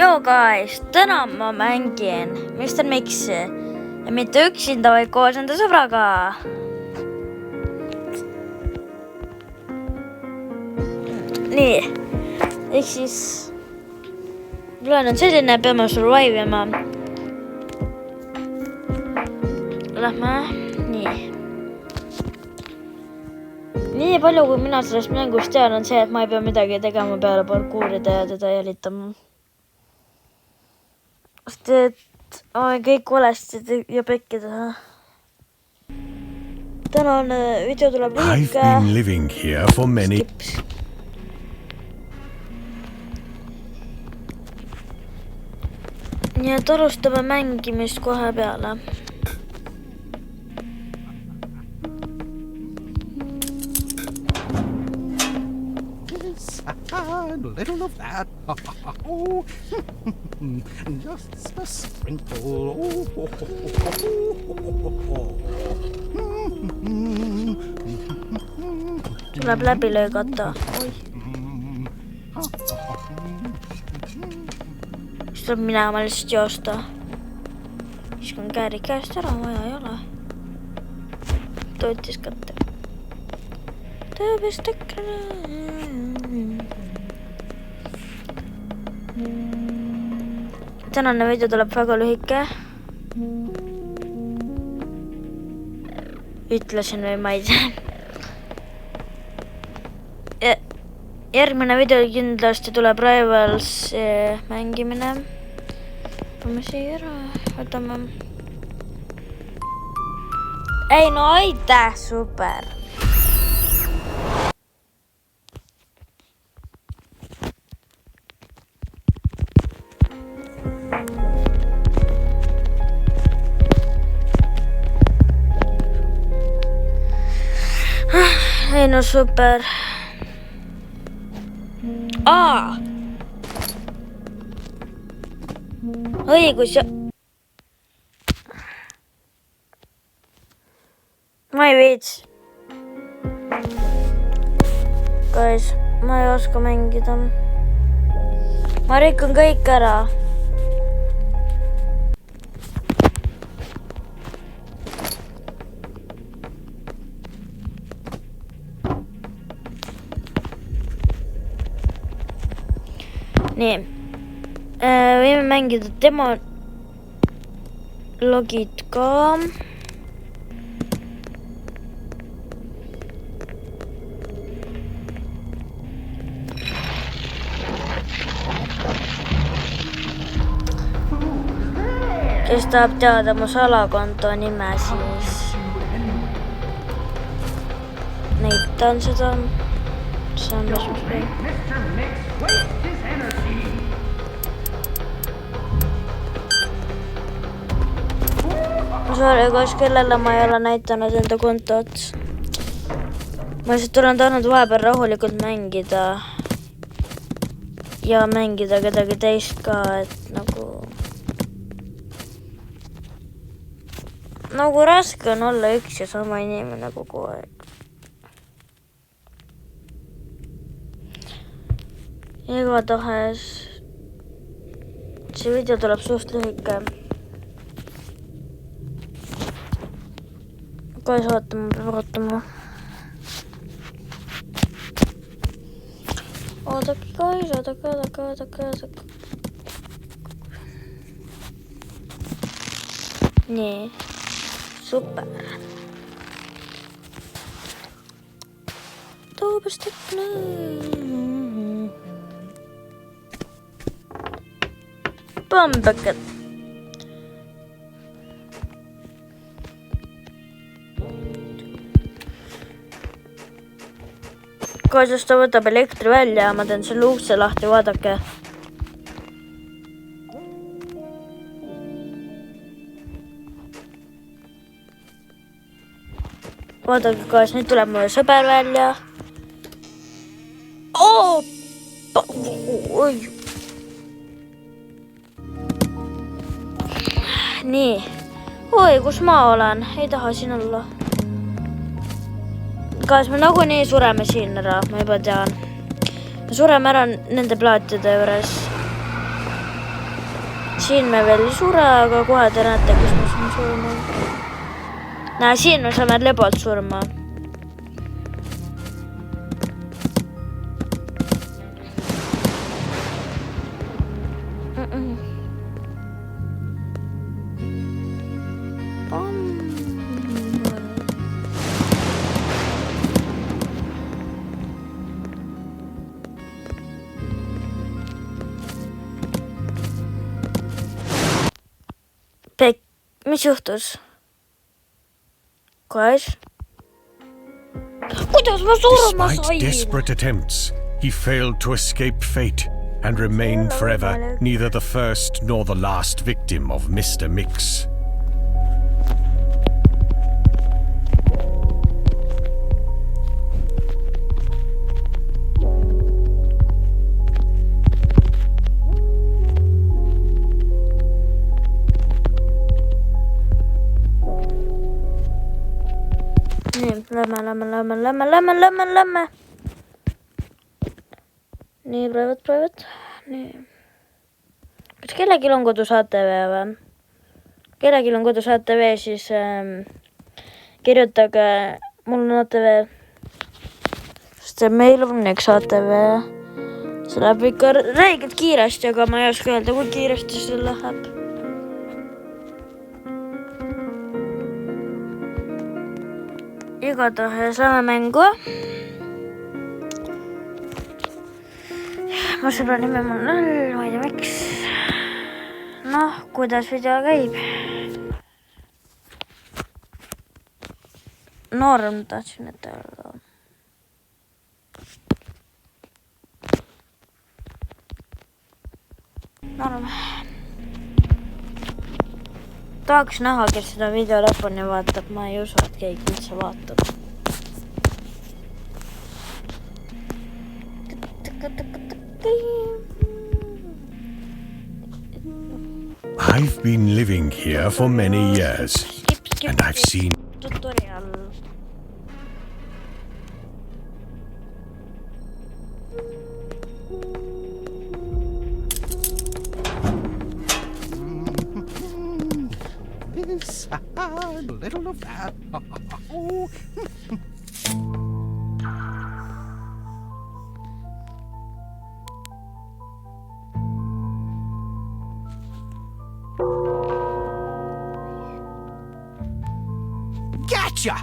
Joo guys, täna ma mängin mr.mix'i ja mitte üksinda, vaid koos enda sõbraga. Nii, ehk siis plaan on selline, peame survive ima. Lähme, nii palju kui mina sellest mängust tean on see, et ma ei pea midagi tegema peale parkuurida ja teda jälitama. Sest et kõik valesti ja pekki teha. Tänane video tuleb lühike. I've been living here for many. Nii et alustame mängimist kohe peale. A little of that. Oh, just a sprinkle. Tuleb läbi lõigata. Siis tuleb minema lihtsalt joosta. Siis on käärid käest ära, vaja ei ole. Tootis kätte. Tõebest ekrana. Tänane video tuleb väga lühike. Ütlesin või ma ei tea. Järgmine video kindlasti tuleb Rivals mängimine. Võime siia ära. Võtame. Ei no aitäh, super. Ei no super. Õigus ja... Ma ei viits. Guys, ma ei oska mängida. Ma rikun kõik ära. Nii, võime mängida demo logid ka. Kes tahab teada mu salakonto nime, siis näitan seda. See on sorry, koos kellele ma ei ole näitanud enda kontot. Ma lihtsalt olen tahtnud vahepeal rahulikult mängida ja mängida kedagi teist ka, et nagu raske on olla üks ja sama inimene kogu aeg. Igatahes see video tuleb suht lühike. Koos ootama, peab ootama. Oodake, koos, oodake. Nii, super. Tõebest ekna. Pambakad. Koos ta võtab elektri välja ja ma teen selle ukse lahti, vaadake. Vaadake koos, nüüd tuleb mul sõber välja. Nii. Oi, kus ma olen? Ei taha siin olla. Kas me nagunii sureme siin ära, ma juba tean. Me sureme ära nende plaatide juures. siin me veel ei sure, aga kohe te näete, kus me siin surma. Näe, siin me saame lebolt surma. Mis juhtus? Koos? Kuidas ma surma Despite sain? desperate attempts, he failed to escape fate and remained forever neither the first nor the last victim of Mr.Mix. Lämme. Nii, pröövad. Nii. Kas kellelgi on kodus ATV või? Kellelgi on kodus ATV, siis kirjutage, mul on ATV. Sest meil on üks ATV. See läheb ikka räigelt kiiresti, aga ma ei oska öelda, kui kiiresti see läheb. Igatahes saame mängu. Ma sõbra nime mul on, ma ei tea miks. Noh, kuidas video käib? Norm tahtsin ette öelda. Norm. Tahaks näha, kes seda video lõpuni vaatab. Ma ei usu, et keegi üldse vaatab. I've been living here for many years, and I've seen Tutorial. This, a little of that. Oh. Gotcha!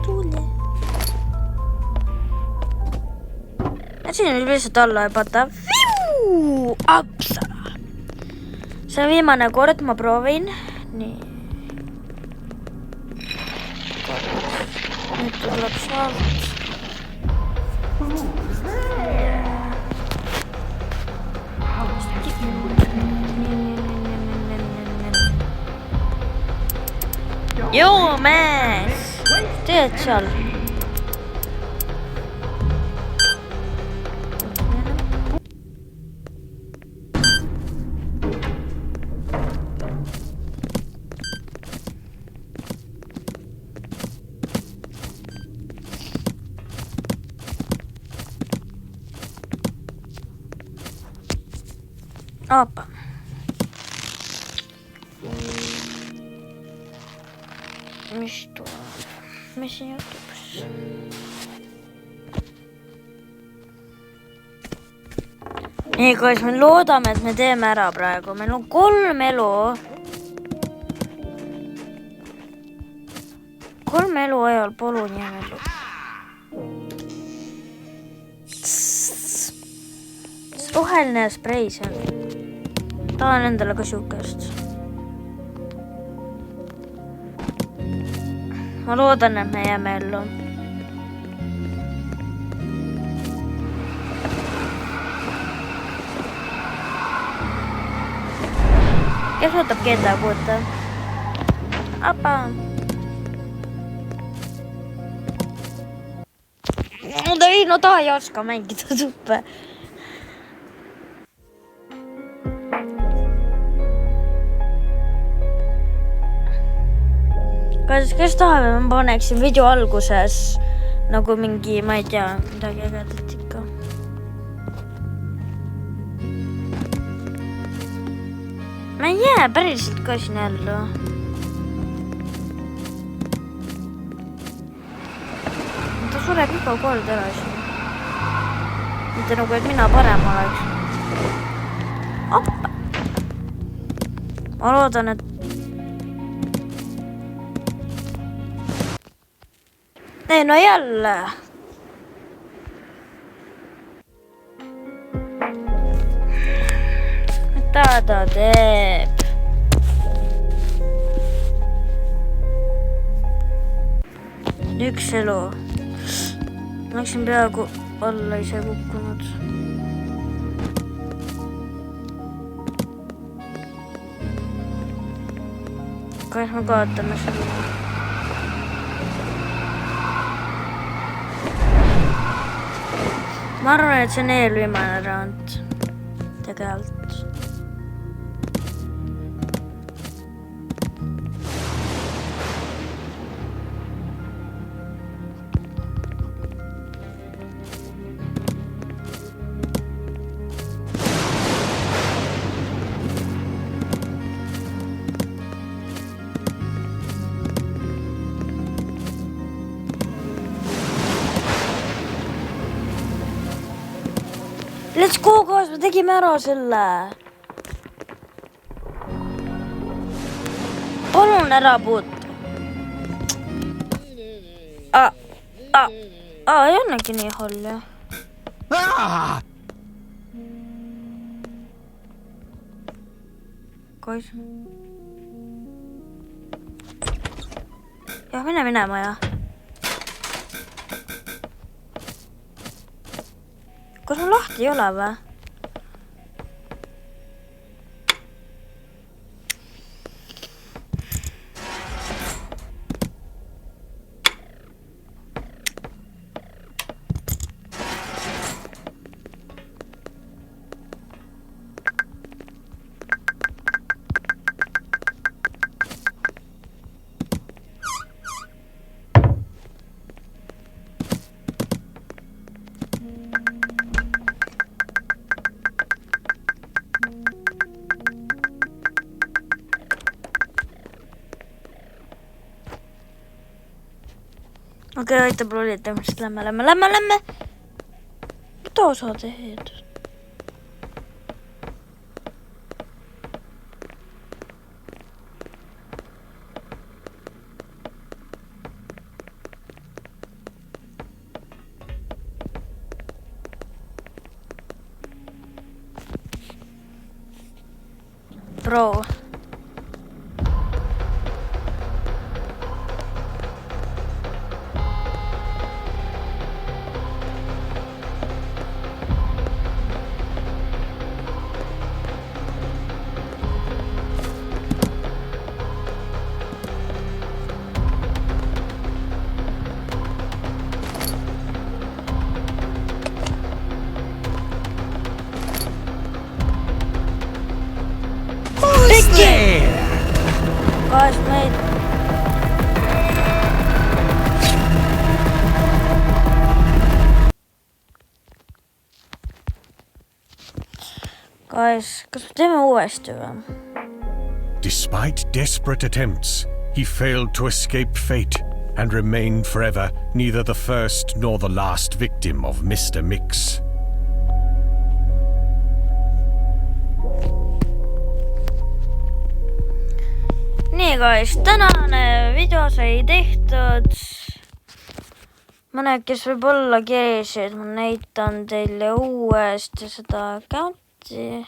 Tule. Siin oli lihtsalt alla hüpata. Apsa! See on viimane kord, ma proovin. Nii. Nüüd tuleb saalt. Joo, mees! Teed seal? Opa. Mis siin juhtub? Nii, koos me loodame, et me teeme ära praegu. Meil on 3 elu. 3 elu ajal palun jääme elu. Roheline sprei see on. Tahan endale ka siukest. Ma loodan, et me jääme ellu. Kes võtab keda puuta? Apa. no ta ei oska mängida suppe. Kes tahab, et ma paneksin video alguses nagu mingi, ma ei tea, midagi ägedat ikka. Ma ei jää päriselt ka siin ellu. Ta sureb iga kord ära siin. Mitte nagu, et mina parem oleks. Oppa! Ma loodan, et ei, no jälle. Mida ta teeb? Üks elu. Läksin peaaegu alla ise kukkunud. Kas me kaotame selle? Ma arvan, et see on eelviimane round tegelikult. Let's go, koos, me tegime ära selle. Palun ära puuta. Ei annagi nii hull, jah. Koos. Jah, mine minema, jah. Kas mul lahti ei ole või? Okei, aitab lollitamist. Lämme. Mida sa teed? Bro. Guys, mate. Guys, kas me teeme uuesti või? Despite desperate attempts, he failed to escape fate and remained forever neither the first nor the last victim of mr.mix. Nii, guys, tänane video sai tehtud. Mõned, kes võib olla kirisid, ma näitan teile uuesti seda accounti.